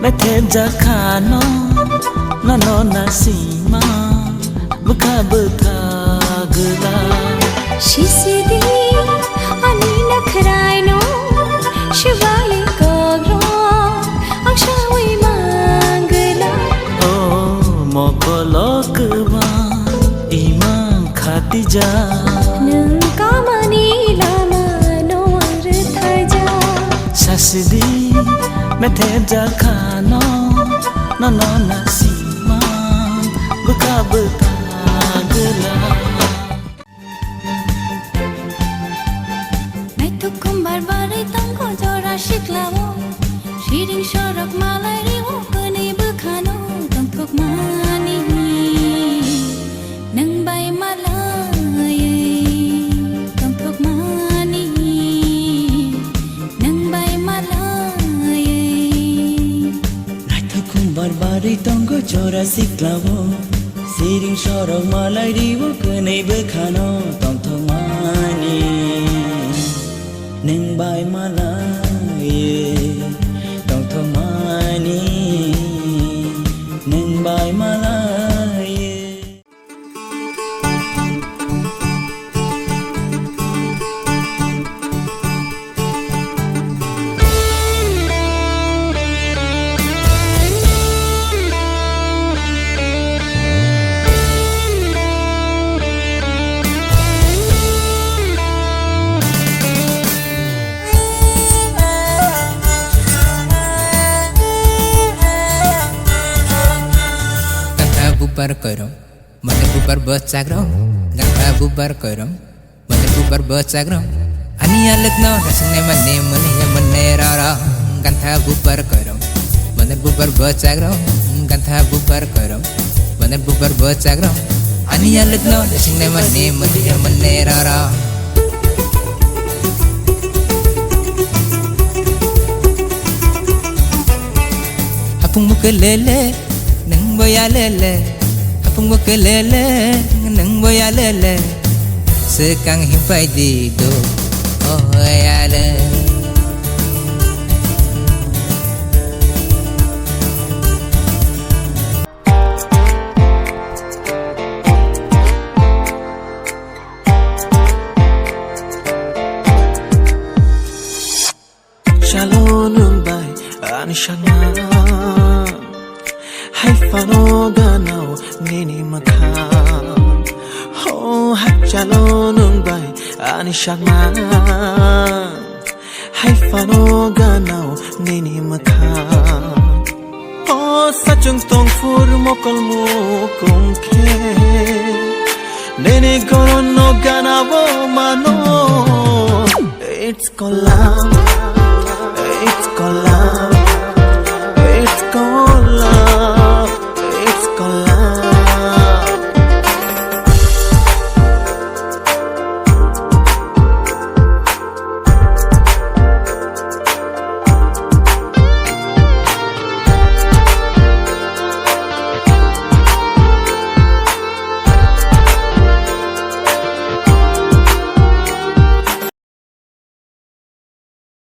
meteja khano nano nasima mukha buthagla shisidi ani nakhrai no shivali kogro akshawi mangla oh mokolokwa iman khatija nang kamani lama no arthaja sasidi meteja khano nano nasima mukha buthagla Shiklawo, shooting short of my lady, walking a bucano, don't cook money. Nang by my lie, don't cook money. Nang by my lie. Night to come barbari don't go chora siklawo, shooting short of my lady, walking a bucano, don't cook money. Nang by my lie. Don't throw money Nang by malay bubar korom mane bubar bachagrom ganga bubar korom mane bubar bachagrom ani alagno rasne mane rara ganga bubar korom mane bubar bachagrom ganga bubar korom mane bubar bachagrom ani alagno rasne mane rara hapung mukelele nang boyalele apung bokelele nang boyalele sekang himpai di do oyale Shalom bay anishana Fano ganao nini makha oh hachalo nung bay ani shagma hai fano ganao nini makha oh sachung tong fur mokol mo kongke nene goron no ganao mano it's kolam